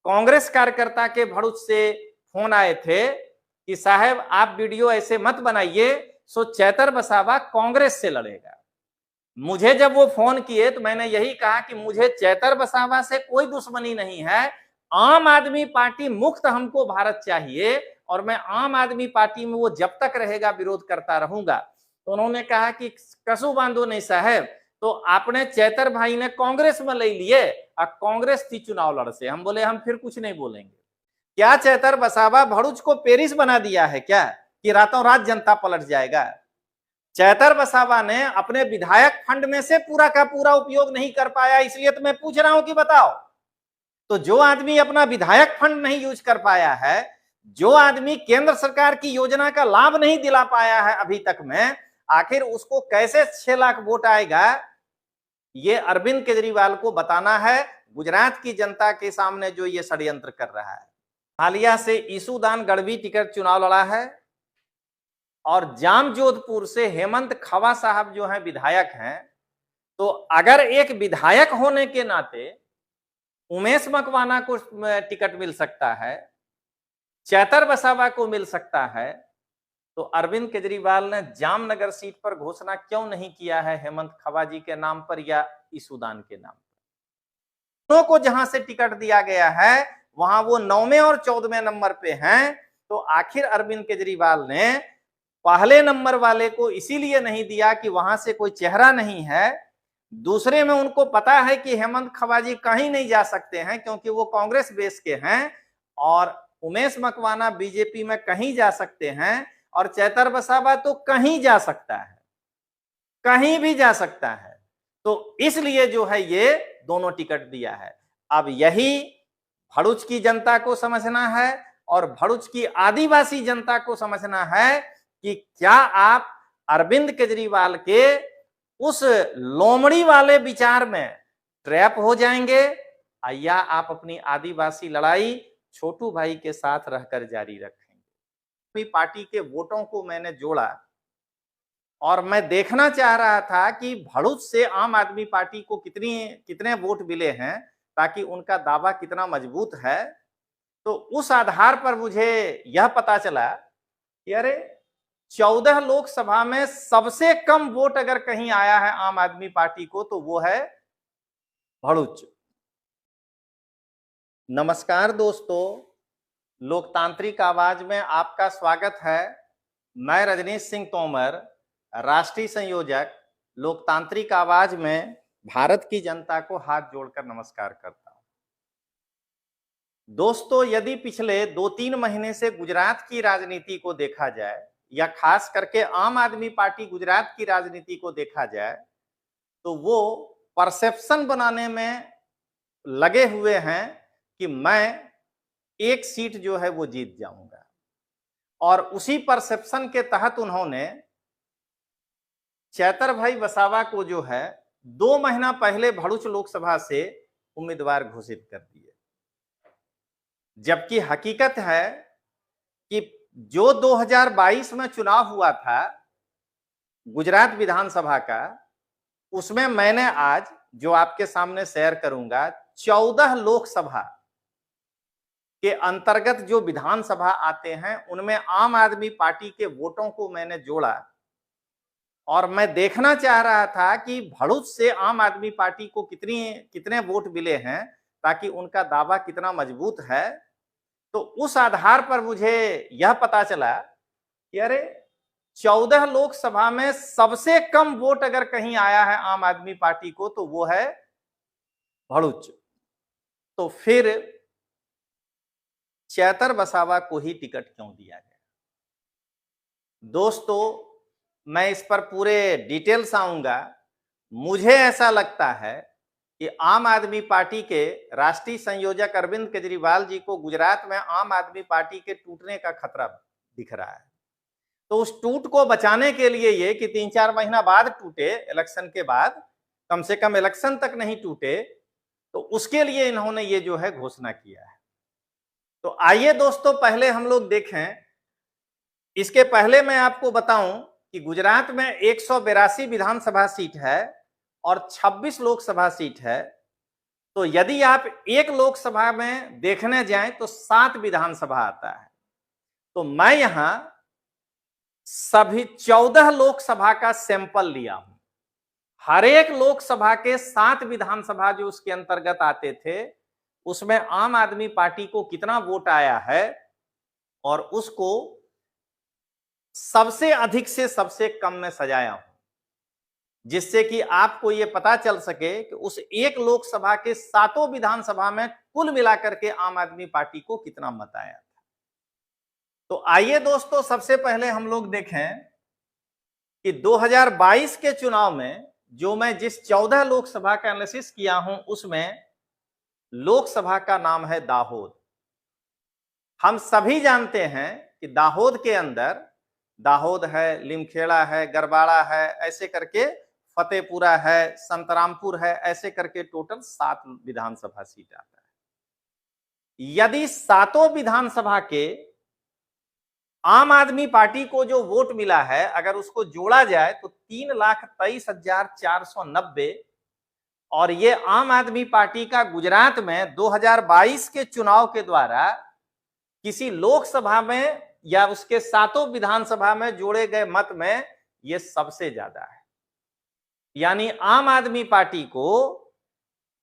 कांग्रेस कार्यकर्ता के भड़ुच से फोन आए थे कि साहब आप वीडियो ऐसे मत बनाइए, सो चैतर वसावा कांग्रेस से लड़ेगा। मुझे जब वो फोन किए तो मैंने यही कहा कि मुझे चैतर वसावा से कोई दुश्मनी नहीं है, आम आदमी पार्टी मुक्त हमको भारत चाहिए और मैं आम आदमी पार्टी में वो जब तक रहेगा विरोध करता रहूंगा। तो उन्होंने कहा कि कसू बांधो नहीं साहब, तो आपने चैतर भाई ने कांग्रेस में ले लिए और कांग्रेस थी चुनाव लड़ से। हम बोले हम फिर कुछ नहीं बोलेंगे। क्या चैतर वसावा भड़ुच को पेरिस बना दिया है क्या कि रातों रात जनता पलट जाएगा? चैतर वसावा ने अपने विधायक फंड में से पूरा का पूरा उपयोग नहीं कर पाया, इसलिए तो मैं पूछ रहा हूं कि बताओ, तो जो आदमी अपना विधायक फंड नहीं यूज कर पाया है, जो आदमी केंद्र सरकार की योजना का लाभ नहीं दिला पाया है अभी तक में, आखिर उसको कैसे 6 लाख वोट आएगा? ये अरविंद केजरीवाल को बताना है, गुजरात की जनता के सामने जो ये षड्यंत्र कर रहा है। हालिया से ईसूदान गढ़वी टिकट चुनाव लड़ा है और जामजोधपुर से हेमंत खवा साहब जो हैं विधायक हैं। तो अगर एक विधायक होने के नाते उमेश मकवाना को टिकट मिल सकता है, चैतर वसावा को मिल सकता है, तो अरविंद केजरीवाल ने जामनगर सीट पर घोषणा क्यों नहीं किया है हेमंत खवा जी के नाम पर या ईसूदान के नाम पर? दोनों को जहां से टिकट दिया गया है वहां वो 9वें और 14वें नंबर पे हैं। तो आखिर अरविंद केजरीवाल ने पहले नंबर वाले को इसीलिए नहीं दिया कि वहां से कोई चेहरा नहीं है, दूसरे में उनको पता है कि हेमंत खवा जी कहीं नहीं जा सकते हैं क्योंकि वो कांग्रेस बेस के हैं, और उमेश मकवाना बीजेपी में कहीं जा सकते हैं, और चैतर वसावा तो कहीं जा सकता है, कहीं भी जा सकता है। तो इसलिए जो है ये दोनों टिकट दिया है। अब यही भड़ुच की जनता को समझना है और भड़ुच की आदिवासी जनता को समझना है कि क्या आप अरविंद केजरीवाल के उस लोमड़ी वाले विचार में ट्रैप हो जाएंगे या आप अपनी आदिवासी लड़ाई छोटू भाई के साथ रहकर जारी रखेंगे। पार्टी के वोटों को मैंने जोड़ा और मैं देखना चाह रहा था कि भड़ुच से आम आदमी पार्टी को कितने वोट मिले हैं ताकि उनका दावा कितना मजबूत है। तो उस आधार पर मुझे यह पता चला कि अरे 14 लोकसभा में सबसे कम वोट अगर कहीं आया है आम आदमी पार्टी को तो वो है भड़ुच। नमस्कार दोस्तों, लोकतांत्रिक आवाज में आपका स्वागत है। मैं रजनीश सिंह तोमर, राष्ट्रीय संयोजक, लोकतांत्रिक आवाज में भारत की जनता को हाथ जोड़कर नमस्कार करता हूं। दोस्तों, यदि पिछले 2-3 महीने से गुजरात की राजनीति को देखा जाए या खास करके आम आदमी पार्टी गुजरात की राजनीति को देखा जाए तो वो परसेप्शन बनाने में लगे हुए हैं कि मैं एक सीट जो है वो जीत जाऊंगा, और उसी परसेप्शन के तहत उन्होंने चैतर भाई वसावा को जो है 2 महीना पहले भड़ुच लोकसभा से उम्मीदवार घोषित कर दिए। जबकि हकीकत है कि जो 2022 में चुनाव हुआ था गुजरात विधानसभा का, उसमें मैंने आज जो आपके सामने शेयर करूंगा 14 लोकसभा के अंतर्गत जो विधानसभा आते हैं उनमें आम आदमी पार्टी के वोटों को मैंने जोड़ा और मैं देखना चाह रहा था कि भड़ुच से आम आदमी पार्टी को कितने वोट मिले हैं ताकि उनका दावा कितना मजबूत है। तो उस आधार पर मुझे यह पता चला कि अरे 14 लोकसभा में सबसे कम वोट अगर कहीं आया है आम आदमी पार्टी को तो वो है भड़ुच। तो फिर चैतर वसावा को ही टिकट क्यों दिया गया? दोस्तों, मैं इस पर पूरे डिटेल्स आऊंगा। मुझे ऐसा लगता है कि आम आदमी पार्टी के राष्ट्रीय संयोजक अरविंद केजरीवाल जी को गुजरात में आम आदमी पार्टी के टूटने का खतरा दिख रहा है। तो उस टूट को बचाने के लिए ये कि 3-4 महीना बाद टूटे, इलेक्शन के बाद, कम से कम इलेक्शन तक नहीं टूटे, तो उसके लिए इन्होंने ये जो है घोषणा किया है। तो आइए दोस्तों पहले हम लोग देखें। इसके पहले मैं आपको बताऊं कि गुजरात में 182 विधानसभा सीट है और 26 लोकसभा सीट है। तो यदि आप एक लोकसभा में देखने जाएं तो 7 विधानसभा आता है। तो मैं यहां सभी 14 लोकसभा का सैंपल लिया हूं। हर एक लोकसभा के 7 विधानसभा जो उसके अंतर्गत आते थे, उसमें आम आदमी पार्टी को कितना वोट आया है और उसको सबसे अधिक से सबसे कम में सजाया हूं, जिससे कि आपको यह पता चल सके कि उस एक लोकसभा के 7 विधानसभा में कुल मिलाकर के आम आदमी पार्टी को कितना मत आया था। तो आइए दोस्तों, सबसे पहले हम लोग देखें कि 2022 के चुनाव में जो मैं जिस 14 लोकसभा का एनालिसिस किया हूं, उसमें लोकसभा का नाम है दाहोद। हम सभी जानते हैं कि दाहोद के अंदर दाहोद है, लिमखेड़ा है, गरबाड़ा है, ऐसे करके फतेहपुरा है, संतरामपुर है, ऐसे करके टोटल 7 विधानसभा सीट आता है। यदि 7 विधानसभा के आम आदमी पार्टी को जो वोट मिला है, अगर उसको जोड़ा जाए तो 3,23,490, और ये आम आदमी पार्टी का गुजरात में 2022 के चुनाव के द्वारा किसी लोकसभा में या उसके 7 विधानसभा में जोड़े गए मत में ये सबसे ज्यादा है। यानी आम आदमी पार्टी को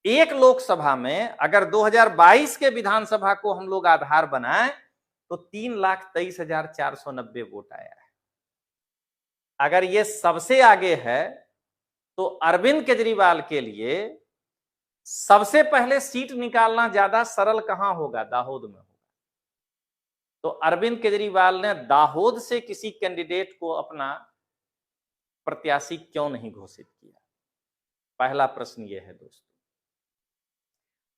एक लोकसभा में अगर 2022 के विधानसभा को हम लोग आधार बनाएं तो 3,23,490 वोट आया है। अगर ये सबसे आगे है तो अरविंद केजरीवाल के लिए सबसे पहले सीट निकालना ज्यादा सरल कहां होगा? दाहोद में होगा। तो अरविंद केजरीवाल ने दाहोद से किसी कैंडिडेट को अपना प्रत्याशी क्यों नहीं घोषित किया? पहला प्रश्न यह है दोस्तों।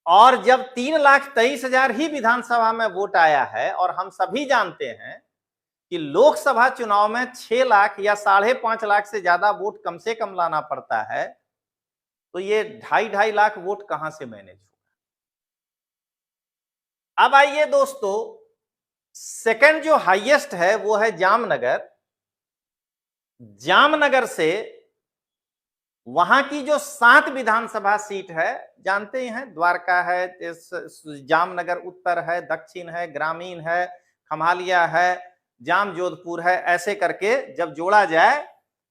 और जब 3,23,000 ही विधानसभा में वोट आया है, और हम सभी जानते हैं कि लोकसभा चुनाव में 6 लाख या 5.5 लाख से ज्यादा वोट कम से कम लाना पड़ता है, तो ये 2.5 लाख वोट कहां से मैनेज होगा? अब आइए दोस्तों, सेकंड जो हाईएस्ट है वो है जामनगर। जामनगर से वहां की जो 7 विधानसभा सीट है, जानते ही हैं, द्वारका है, जामनगर उत्तर है, दक्षिण है, ग्रामीण है, खम्हालिया है, जाम जोधपुर है, ऐसे करके जब जोड़ा जाए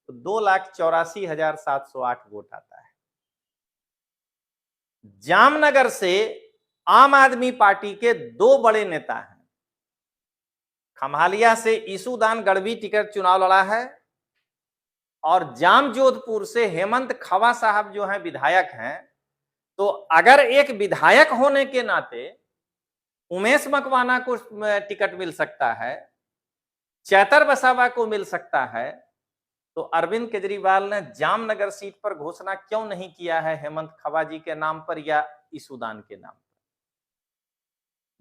तो 2,84,708 वोट आता है। जामनगर से आम आदमी पार्टी के 2 बड़े नेता हैं। खम्हालिया से ईसूदान गढ़वी टिकट चुनाव लड़ा है, और जाम जोधपुर से हेमंत खवा साहब जो हैं विधायक हैं। तो अगर एक विधायक होने के नाते उमेश मकवाना को टिकट मिल सकता है, चैतर वसावा को मिल सकता है, तो अरविंद केजरीवाल ने जामनगर सीट पर घोषणा क्यों नहीं किया है हेमंत खवा जी के नाम पर या ईसूदान के नाम पर?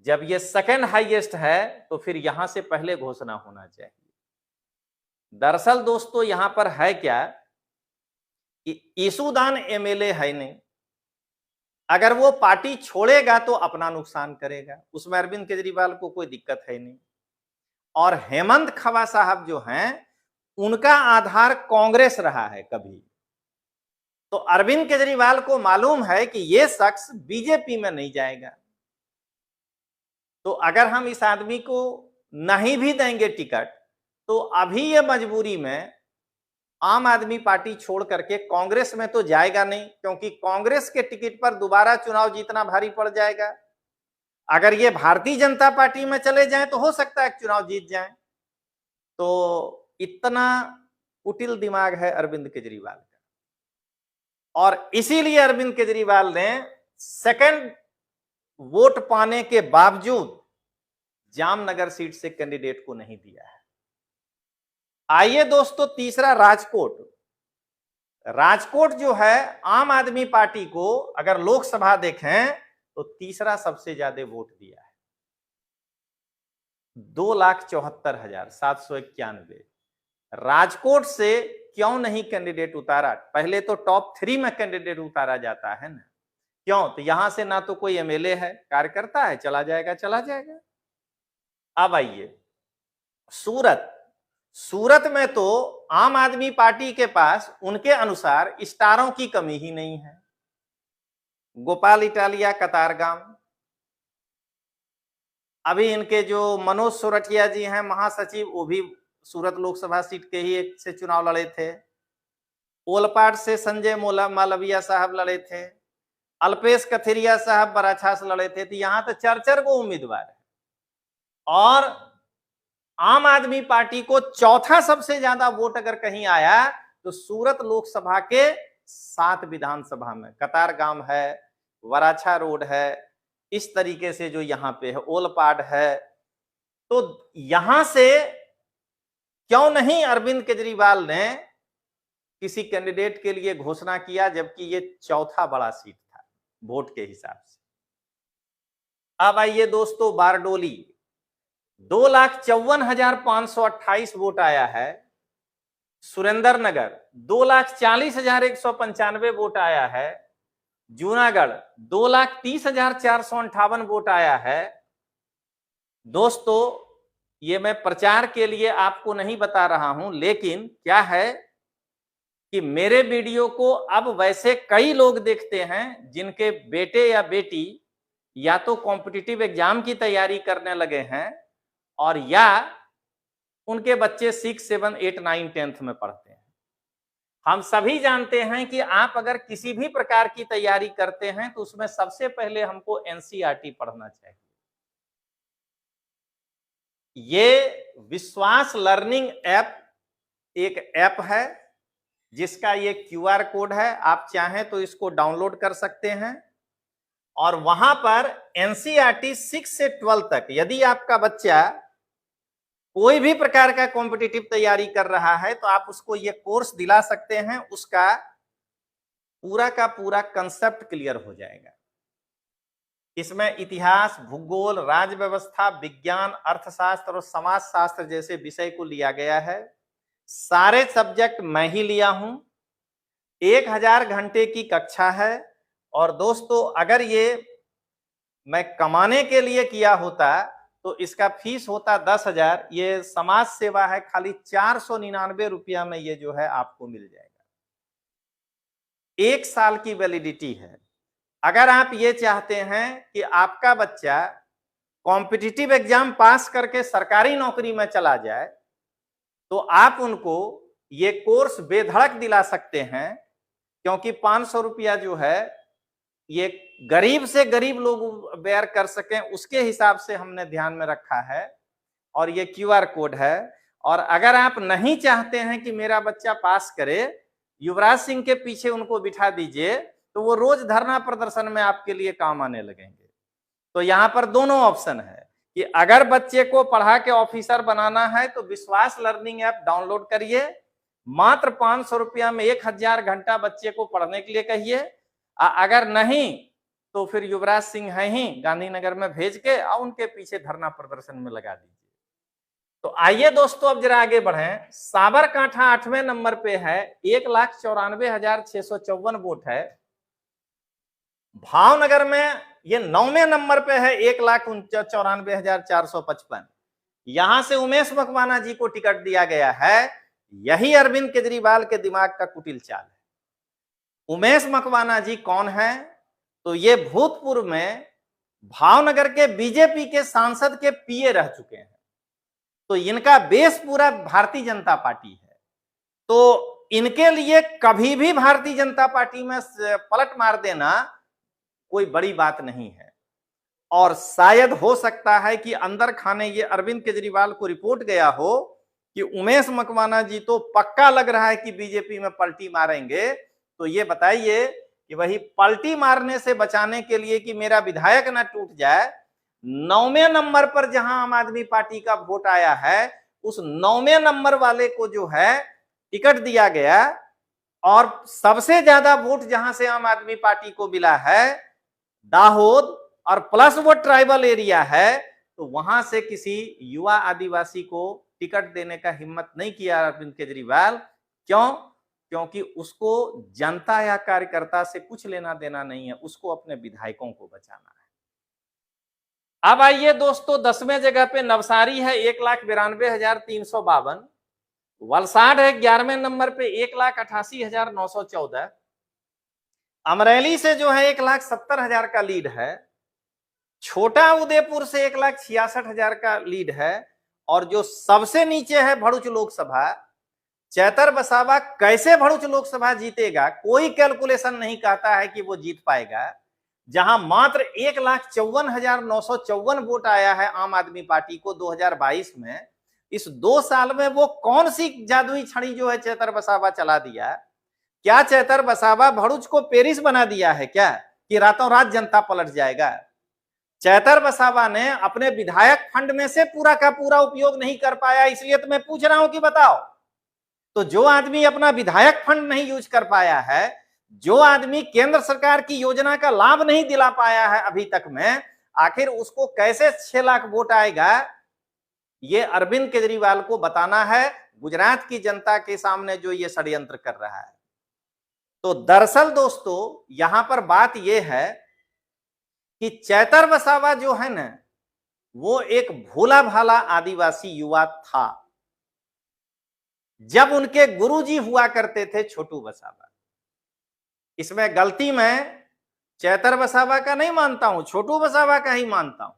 जब ये सेकंड हाईएस्ट है तो फिर यहां से पहले घोषणा होना चाहिए। दरअसल दोस्तों यहां पर है क्या कि ईसूदान एमएलए है नहीं, अगर वो पार्टी छोड़ेगा तो अपना नुकसान करेगा, उसमें अरविंद केजरीवाल को कोई दिक्कत है नहीं। और हेमंत खवा साहब जो हैं, उनका आधार कांग्रेस रहा है कभी, तो अरविंद केजरीवाल को मालूम है कि ये शख्स बीजेपी में नहीं जाएगा। तो अगर हम इस आदमी को नहीं भी देंगे टिकट, तो अभी ये मजबूरी में आम आदमी पार्टी छोड़ करके कांग्रेस में तो जाएगा नहीं, क्योंकि कांग्रेस के टिकट पर दोबारा चुनाव जीतना भारी पड़ जाएगा। अगर ये भारतीय जनता पार्टी में चले जाएं तो हो सकता है चुनाव जीत जाएं। तो इतना कुटिल दिमाग है अरविंद केजरीवाल का, और इसीलिए अरविंद केजरीवाल ने सेकंड वोट पाने के बावजूद जामनगर सीट से कैंडिडेट को नहीं दिया है। आइए दोस्तों, तीसरा राजकोट। राजकोट जो है आम आदमी पार्टी को अगर लोकसभा देखें तो तीसरा सबसे ज्यादा वोट दिया है, 2,74,791। राजकोट से क्यों नहीं कैंडिडेट उतारा? पहले तो टॉप 3 में कैंडिडेट उतारा जाता है ना, क्यों? तो यहां से ना तो कोई एमएलए है, कार्यकर्ता है, चला जाएगा चला जाएगा। अब आइए सूरत। सूरत में तो आम आदमी पार्टी के पास उनके अनुसार स्टारों की कमी ही नहीं है। गोपाल इटालिया कतारगाम। अभी इनके जो मनोज सोरठिया जी हैं महासचिव, वो भी सूरत लोकसभा सीट के ही एक से चुनाव लड़े थे। ओलपाट से संजय मालविया साहब लड़े थे। अल्पेश कथेरिया साहब बराछा से लड़े थे। तो यहां तो चरचर को उम्मीदवार है और आम आदमी पार्टी को चौथा सबसे ज्यादा वोट अगर कहीं आया तो सूरत लोकसभा के 7 विधानसभा में कतारगाम है, वराछा रोड है, इस तरीके से जो यहाँ पे है ओलपाड है। तो यहां से क्यों नहीं अरविंद केजरीवाल ने किसी कैंडिडेट के लिए घोषणा किया, जबकि ये चौथा बड़ा सीट था वोट के हिसाब से। अब आइए दोस्तों बारडोली, 2,54,528 वोट आया है। सुरेंद्र नगर 2,40,195 वोट आया है। जूनागढ़ 2,30,458 वोट आया है। दोस्तों ये मैं प्रचार के लिए आपको नहीं बता रहा हूं, लेकिन क्या है कि मेरे वीडियो को अब वैसे कई लोग देखते हैं जिनके बेटे या बेटी या तो कॉम्पिटिटिव एग्जाम की तैयारी करने लगे हैं और या उनके बच्चे 6, 7, 8, 9, 10th में पढ़ते हैं। हम सभी जानते हैं कि आप अगर किसी भी प्रकार की तैयारी करते हैं तो उसमें सबसे पहले हमको एनसीईआरटी पढ़ना चाहिए। ये विश्वास लर्निंग ऐप एक ऐप है जिसका ये क्यूआर कोड है, आप चाहें तो इसको डाउनलोड कर सकते हैं और वहां पर एनसीईआरटी 6 से 12 तक यदि आपका बच्चा कोई भी प्रकार का कॉम्पिटिटिव तैयारी कर रहा है तो आप उसको ये कोर्स दिला सकते हैं। उसका पूरा का पूरा कंसेप्ट क्लियर हो जाएगा। इसमें इतिहास, भूगोल, राज्य व्यवस्था, विज्ञान, अर्थशास्त्र और समाजशास्त्र जैसे विषय को लिया गया है। सारे सब्जेक्ट मैं ही लिया हूं। 1000 घंटे की कक्षा है। और दोस्तों अगर ये मैं कमाने के लिए किया होता तो इसका फीस होता 10,000। ये समाज सेवा है, खाली 499 रुपया में ये जो है आपको मिल जाएगा। 1 साल की वैलिडिटी है। अगर आप ये चाहते हैं कि आपका बच्चा कॉम्पिटिटिव एग्जाम पास करके सरकारी नौकरी में चला जाए तो आप उनको ये कोर्स बेधड़क दिला सकते हैं, क्योंकि 500 रुपया जो है ये गरीब से गरीब लोग बेयर कर सकें उसके हिसाब से हमने ध्यान में रखा है। और ये क्यूआर कोड है। और अगर आप नहीं चाहते हैं कि मेरा बच्चा पास करे, युवराज सिंह के पीछे उनको बिठा दीजिए तो वो रोज धरना प्रदर्शन में आपके लिए काम आने लगेंगे। तो यहाँ पर दोनों ऑप्शन है कि अगर बच्चे को पढ़ा के ऑफिसर बनाना है तो विश्वास लर्निंग ऐप डाउनलोड करिए। मात्र 500 रुपया में 1000 घंटा बच्चे को पढ़ने के लिए कहिए। अगर नहीं तो फिर युवराज सिंह है ही गांधीनगर में भेज के और उनके पीछे धरना प्रदर्शन में लगा दीजिए। तो आइए दोस्तों अब जरा आगे बढ़ें। साबरकांठा 8वें नंबर पे है, 1,94,654 वोट है। भावनगर में ये 9वें नंबर पे है, 1,94,455। यहां से उमेश मकवाना जी को टिकट दिया गया है। यही अरविंद केजरीवाल के दिमाग का कुटिल चाल है। उमेश मकवाना जी कौन है? तो ये भूतपूर्व में भावनगर के बीजेपी के सांसद के पीए रह चुके हैं। तो इनका बेस पूरा भारतीय जनता पार्टी है। तो इनके लिए कभी भी भारतीय जनता पार्टी में पलट मार देना कोई बड़ी बात नहीं है। और शायद हो सकता है कि अंदर खाने ये अरविंद केजरीवाल को रिपोर्ट गया हो कि उमेश मकवाना जी तो पक्का लग रहा है कि बीजेपी में पलटी मारेंगे। तो ये बताइए कि वही पलटी मारने से बचाने के लिए कि मेरा विधायक ना टूट जाए, 9वें नंबर पर जहां आम आदमी पार्टी का वोट आया है उस 9वें नंबर वाले को जो है टिकट दिया गया। और सबसे ज्यादा वोट जहां से आम आदमी पार्टी को मिला है दाहोद, और प्लस वो ट्राइबल एरिया है, तो वहां से किसी युवा आदिवासी को टिकट देने का हिम्मत नहीं किया अरविंद केजरीवाल। क्यों? क्योंकि उसको जनता या कार्यकर्ता से कुछ लेना देना नहीं है, उसको अपने विधायकों को बचाना है। अब आइए दोस्तों 10वें जगह पे नवसारी है, 1,92,352। वलसाड है 11वें नंबर पे, 1,88,914। अमरेली से जो है 1,70,000 का लीड है, छोटा उदयपुर से 1,66,000 का लीड है, और जो सबसे नीचे है भरूच लोकसभा, चैतर वसावा कैसे भरूच लोकसभा जीतेगा, कोई कैलकुलेशन नहीं कहता है कि वो जीत पाएगा। जहां मात्र 1,54,954 वोट आया है आम आदमी पार्टी को 2022 में, इस 2 साल में वो कौन सी जादुई छड़ी जो है चैतर वसावा चला दिया? क्या चैतर वसावा भरूच को पेरिस बना दिया है क्या, कि रातों रात जनता पलट जाएगा? चैतर वसावा ने अपने विधायक फंड में से पूरा का पूरा उपयोग नहीं कर पाया, इसलिए तो मैं पूछ रहा हूं कि बताओ, तो जो आदमी अपना विधायक फंड नहीं यूज कर पाया है, जो आदमी केंद्र सरकार की योजना का लाभ नहीं दिला पाया है अभी तक में, आखिर उसको कैसे 6 लाख वोट आएगा? ये अरविंद केजरीवाल को बताना है, गुजरात की जनता के सामने जो ये षड्यंत्र कर रहा है। तो दरअसल दोस्तों यहां पर बात यह है कि चैतर वसावा जो है ना, वो एक भोला भाला आदिवासी युवा था जब उनके गुरुजी हुआ करते थे छोटू वसावा। इसमें गलती मैं चैतर वसावा का नहीं मानता हूं, छोटू वसावा का ही मानता हूं।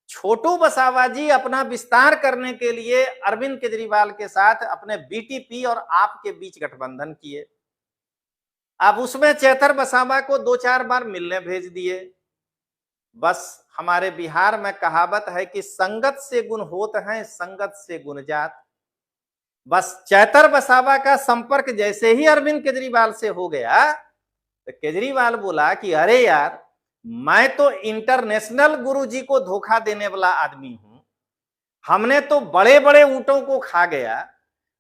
छोटू वसावा जी अपना विस्तार करने के लिए अरविंद केजरीवाल के साथ अपने बीटीपी और आप के बीच गठबंधन किए। अब उसमें चैतर वसावा को 2-4 बार मिलने भेज दिए। बस हमारे बिहार में कहावत है कि संगत से गुण होत हैं, संगत से गुण जात। बस चैतर वसावा का संपर्क जैसे ही अरविंद केजरीवाल से हो गया, तो केजरीवाल बोला कि अरे यार, मैं तो इंटरनेशनल गुरुजी को धोखा देने वाला आदमी हूं, हमने तो बड़े बड़े ऊंटों को खा गया।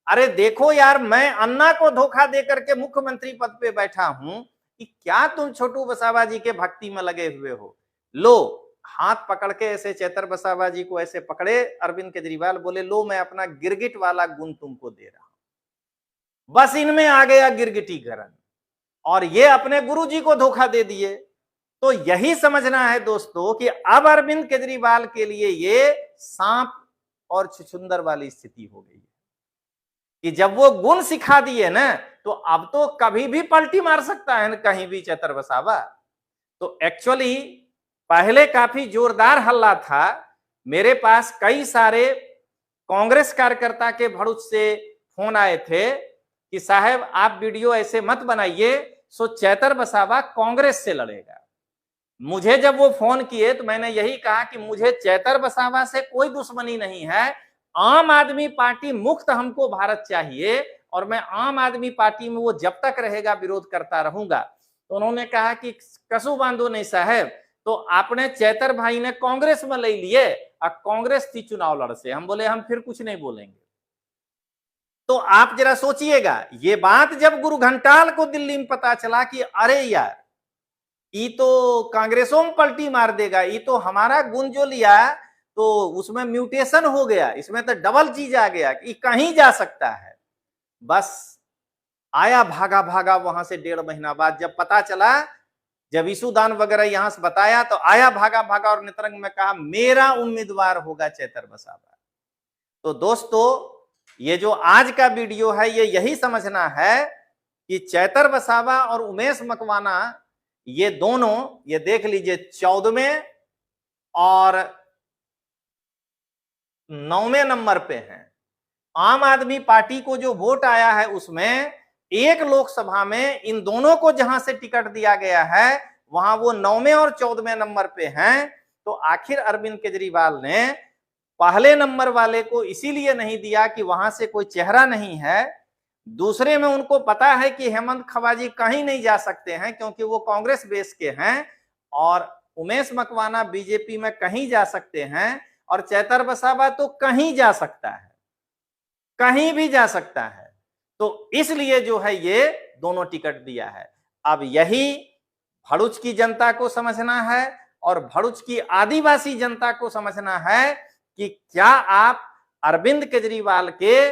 अरे देखो यार, मैं अन्ना को धोखा देकर के मुख्यमंत्री पद पे बैठा हूं, कि क्या तुम छोटू वसावा जी के भक्ति में लगे हुए हो? लो, हाथ पकड़ के ऐसे चैतर वसावा जी को ऐसे पकड़े अरविंद केजरीवाल, बोले लो मैं अपना गिरगिट वाला गुण तुमको दे रहा हूं। बस इनमें आ गया गिरगिटीकरण, और ये अपने गुरुजी को धोखा दे दिए। तो यही समझना है दोस्तों कि अब अरविंद केजरीवाल के लिए ये सांप और छुछुंदर वाली स्थिति हो गई है, कि जब वो गुण सिखा दिए ना, तो अब तो कभी भी पलटी मार सकता है ना कहीं भी चैतर वसावा। तो एक्चुअली पहले काफी जोरदार हल्ला था, मेरे पास कई सारे कांग्रेस कार्यकर्ता के भरूच से फोन आए थे कि साहब आप वीडियो ऐसे मत बनाइए, सो चैतर वसावा कांग्रेस से लड़ेगा। मुझे जब वो फोन किए तो मैंने यही कहा कि मुझे चैतर वसावा से कोई दुश्मनी नहीं है, आम आदमी पार्टी मुक्त हमको भारत चाहिए, और मैं आम आदमी पार्टी में वो जब तक रहेगा विरोध करता रहूंगा। तो उन्होंने कहा कि कसू बांधो नहीं साहब, तो आपने चैतर भाई ने कांग्रेस में ले लिए और कांग्रेस थी चुनाव लड़ से। हम बोले हम फिर कुछ नहीं बोलेंगे। तो आप जरा सोचिएगा, ये बात जब गुरु घंटाल को दिल्ली में पता चला कि अरे यार, ये तो कांग्रेसों में पलटी मार देगा, ये तो हमारा गुण जो लिया तो उसमें म्यूटेशन हो गया, इसमें तो डबल चीज आ गया कि कहीं जा सकता है। बस आया भागा भागा वहां से 1.5 महीना बाद जब पता चला, जब ईशुदान वगैरह यहां से बताया, तो आया भागा भागा और नेत्रंग में कहा मेरा उम्मीदवार होगा चैतर वसावा। तो दोस्तों ये जो आज का वीडियो है, ये यही समझना है कि चैतर वसावा और उमेश मकवाना, ये दोनों, ये देख लीजिए 14वें और 9वें नंबर पे हैं। आम आदमी पार्टी को जो वोट आया है उसमें एक लोकसभा में इन दोनों को जहां से टिकट दिया गया है, वहां वो 9वें और 14वें नंबर पे हैं। तो आखिर अरविंद केजरीवाल ने पहले नंबर वाले को इसीलिए नहीं दिया कि वहां से कोई चेहरा नहीं है, दूसरे में उनको पता है कि हेमंत खवाजी कहीं नहीं जा सकते हैं क्योंकि वो कांग्रेस बेस के हैं, और उमेश मकवाना बीजेपी में कहीं जा सकते हैं, और चैतर वसावा तो कहीं जा सकता है, कहीं भी जा सकता है। तो इसलिए जो है ये दोनों टिकट दिया है। अब यही भरूच की जनता को समझना है और भरूच की आदिवासी जनता को समझना है कि क्या आप अरविंद केजरीवाल के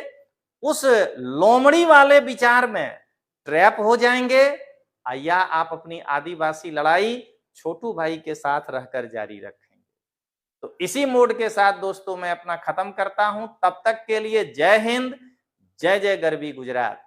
उस लोमड़ी वाले विचार में ट्रैप हो जाएंगे, या आप अपनी आदिवासी लड़ाई छोटू भाई के साथ रहकर जारी रखेंगे। तो इसी मोड के साथ दोस्तों मैं अपना खत्म करता हूं। तब तक के लिए जय हिंद, जय जय गरवी गुजरात।